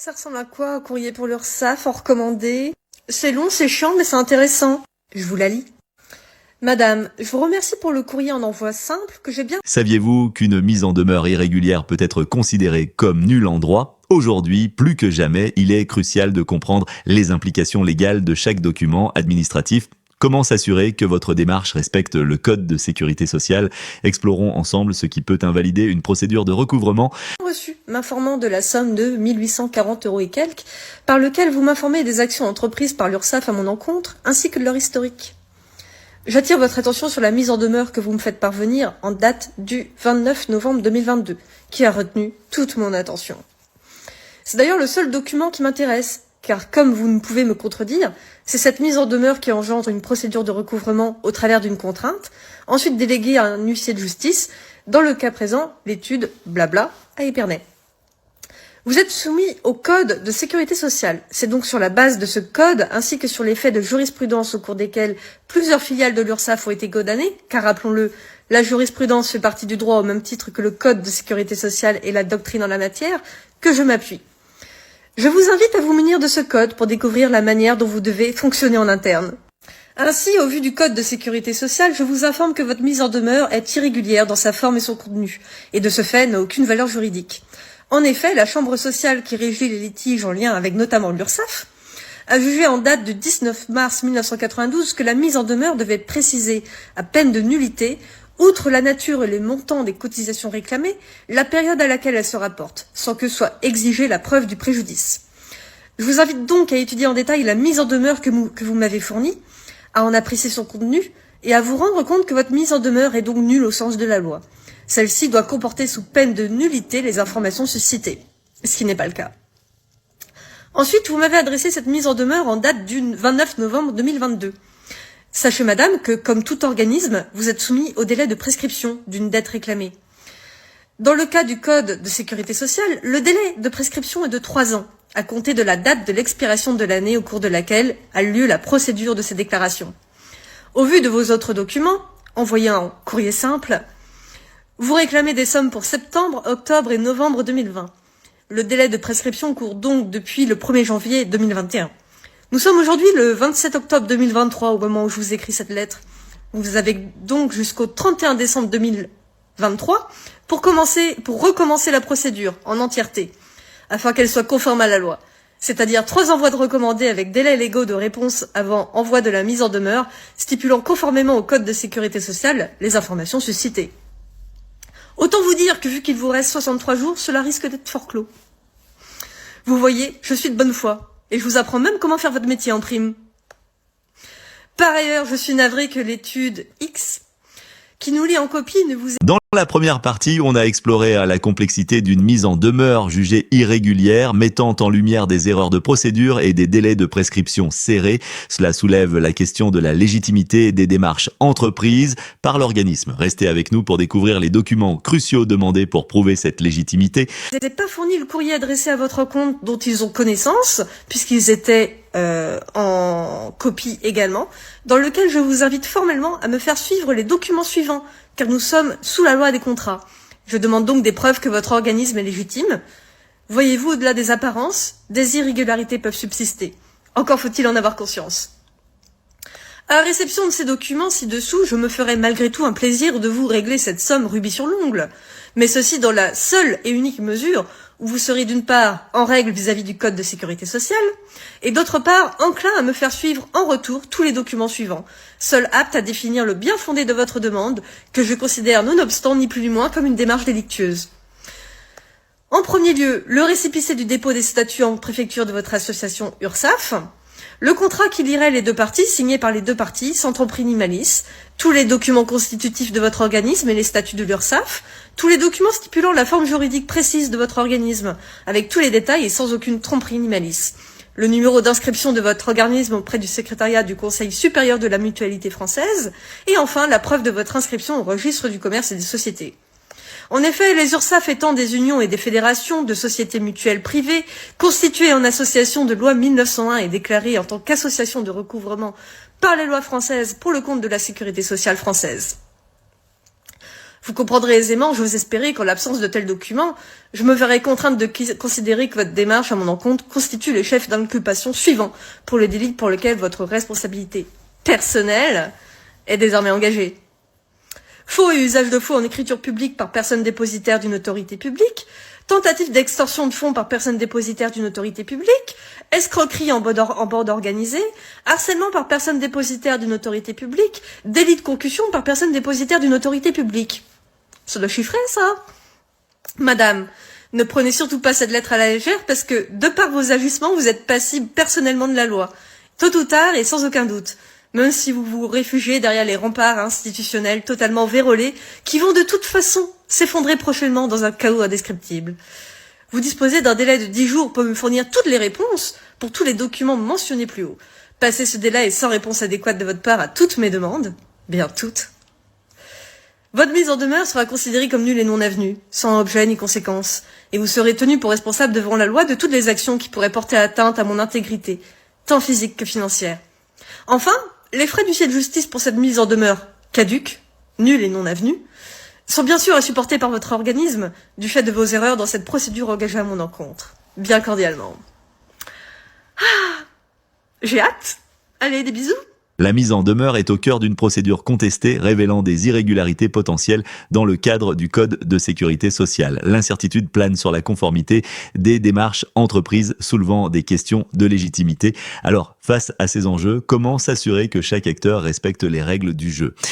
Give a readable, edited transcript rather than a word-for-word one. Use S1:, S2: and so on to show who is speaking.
S1: Ça ressemble à quoi, un courrier pour l'URSSAF en recommandé? C'est long, c'est chiant, mais c'est intéressant. Je vous la lis. Madame, je vous remercie pour le courrier en envoi simple que j'ai bien...
S2: Saviez-vous qu'une mise en demeure irrégulière peut être considérée comme nulle en droit ? Aujourd'hui, plus que jamais, il est crucial de comprendre les implications légales de chaque document administratif. Comment s'assurer que votre démarche respecte le Code de sécurité sociale ? Explorons ensemble ce qui peut invalider une procédure de recouvrement.
S1: Reçu, m'informant de la somme de 1840 € et quelques, par lequel vous m'informez des actions entreprises par l'URSSAF à mon encontre, ainsi que de leur historique. J'attire votre attention sur la mise en demeure que vous me faites parvenir en date du 29 novembre 2022, qui a retenu toute mon attention. C'est d'ailleurs le seul document qui m'intéresse, car comme vous ne pouvez me contredire, c'est cette mise en demeure qui engendre une procédure de recouvrement au travers d'une contrainte, ensuite déléguée à un huissier de justice, dans le cas présent, l'étude blabla à Épernay. Vous êtes soumis au Code de sécurité sociale. C'est donc sur la base de ce code, ainsi que sur les faits de jurisprudence au cours desquels plusieurs filiales de l'URSSAF ont été condamnées, car rappelons-le, la jurisprudence fait partie du droit au même titre que le Code de sécurité sociale et la doctrine en la matière, que je m'appuie. Je vous invite à vous munir de ce code pour découvrir la manière dont vous devez fonctionner en interne. Ainsi, au vu du Code de sécurité sociale, je vous informe que votre mise en demeure est irrégulière dans sa forme et son contenu, et de ce fait n'a aucune valeur juridique. En effet, la Chambre sociale qui régit les litiges en lien avec notamment l'URSSAF a jugé en date du 19 mars 1992 que la mise en demeure devait préciser, à peine de nullité, outre la nature et les montants des cotisations réclamées, la période à laquelle elle se rapporte, sans que soit exigée la preuve du préjudice. Je vous invite donc à étudier en détail la mise en demeure que vous m'avez fournie, à en apprécier son contenu et à vous rendre compte que votre mise en demeure est donc nulle au sens de la loi. Celle-ci doit comporter sous peine de nullité les informations suscitées, ce qui n'est pas le cas. Ensuite, vous m'avez adressé cette mise en demeure en date du 29 novembre 2022. Sachez, madame, que comme tout organisme, vous êtes soumis au délai de prescription d'une dette réclamée. Dans le cas du Code de sécurité sociale, le délai de prescription est de 3 ans, à compter de la date de l'expiration de l'année au cours de laquelle a lieu la procédure de ces déclarations. Au vu de vos autres documents, envoyés en courrier simple, vous réclamez des sommes pour septembre, octobre et novembre 2020. Le délai de prescription court donc depuis le 1er janvier 2021. Nous sommes aujourd'hui le 27 octobre 2023 au moment où je vous écris cette lettre. Vous avez donc jusqu'au 31 décembre 2023 pour recommencer la procédure en entièreté, afin qu'elle soit conforme à la loi. C'est-à-dire 3 envois de recommandés avec délais légaux de réponse avant envoi de la mise en demeure, stipulant conformément au Code de sécurité sociale les informations suscitées. Autant vous dire que vu qu'il vous reste 63 jours, cela risque d'être fort clos. Vous voyez, je suis de bonne foi, et je vous apprends même comment faire votre métier en prime. Par ailleurs, je suis navrée que l'étude X, qui nous lit en copie, ne vous...
S2: Dans la première partie, on a exploré la complexité d'une mise en demeure jugée irrégulière, mettant en lumière des erreurs de procédure et des délais de prescription serrés. Cela soulève la question de la légitimité des démarches entreprises par l'organisme. Restez avec nous pour découvrir les documents cruciaux demandés pour prouver cette légitimité.
S1: Vous n'avez pas fourni le courrier adressé à votre compte dont ils ont connaissance, puisqu'ils étaient en copie également, dans lequel je vous invite formellement à me faire suivre les documents suivants, car nous sommes sous la loi des contrats. Je demande donc des preuves que votre organisme est légitime. Voyez-vous, au-delà des apparences, des irrégularités peuvent subsister. Encore faut-il en avoir conscience. À la réception de ces documents ci-dessous, je me ferai malgré tout un plaisir de vous régler cette somme rubis sur l'ongle, mais ceci dans la seule et unique mesure où vous serez d'une part en règle vis-à-vis du Code de sécurité sociale, et d'autre part enclin à me faire suivre en retour tous les documents suivants, seuls aptes à définir le bien fondé de votre demande, que je considère nonobstant ni plus ni moins comme une démarche délictueuse. En premier lieu, le récépissé du dépôt des statuts en préfecture de votre association URSSAF, le contrat qui lierait les deux parties, signé par les deux parties, sans tromperie ni malice, tous les documents constitutifs de votre organisme et les statuts de l'URSSAF, tous les documents stipulant la forme juridique précise de votre organisme, avec tous les détails et sans aucune tromperie ni malice, le numéro d'inscription de votre organisme auprès du secrétariat du Conseil supérieur de la mutualité française, et enfin la preuve de votre inscription au registre du commerce et des sociétés. En effet, les URSSAF étant des unions et des fédérations de sociétés mutuelles privées, constituées en association de loi 1901 et déclarées en tant qu'association de recouvrement par les lois françaises pour le compte de la sécurité sociale française. Vous comprendrez aisément, j'ose espérer qu'en l'absence de tels documents, je me verrai contrainte de considérer que votre démarche à mon encontre constitue les chefs d'inculpation suivants pour le délit pour lequel votre responsabilité personnelle est désormais engagée. Faux et usage de faux en écriture publique par personne dépositaire d'une autorité publique, tentative d'extorsion de fonds par personne dépositaire d'une autorité publique, escroquerie en bande organisée, harcèlement par personne dépositaire d'une autorité publique, délit de concussion par personne dépositaire d'une autorité publique. Ça doit chiffrer, ça. Madame, ne prenez surtout pas cette lettre à la légère parce que, de par vos agissements, vous êtes passible personnellement de la loi. Tôt ou tard et sans aucun doute. Même si vous vous réfugiez derrière les remparts institutionnels totalement vérolés qui vont de toute façon s'effondrer prochainement dans un chaos indescriptible. Vous disposez d'un délai de 10 jours pour me fournir toutes les réponses pour tous les documents mentionnés plus haut. Passé ce délai et sans réponse adéquate de votre part à toutes mes demandes, bien toutes, votre mise en demeure sera considérée comme nulle et non avenue, sans objet ni conséquence, et vous serez tenu pour responsable devant la loi de toutes les actions qui pourraient porter atteinte à mon intégrité, tant physique que financière. Enfin, les frais d'huissier de justice pour cette mise en demeure caduque, nulle et non avenue, sont bien sûr à supporter par votre organisme, du fait de vos erreurs dans cette procédure engagée à mon encontre. Bien cordialement. Ah, j'ai hâte. Allez, des bisous.
S2: La mise en demeure est au cœur d'une procédure contestée révélant des irrégularités potentielles dans le cadre du Code de sécurité sociale. L'incertitude plane sur la conformité des démarches entreprises soulevant des questions de légitimité. Alors, face à ces enjeux, comment s'assurer que chaque acteur respecte les règles du jeu ?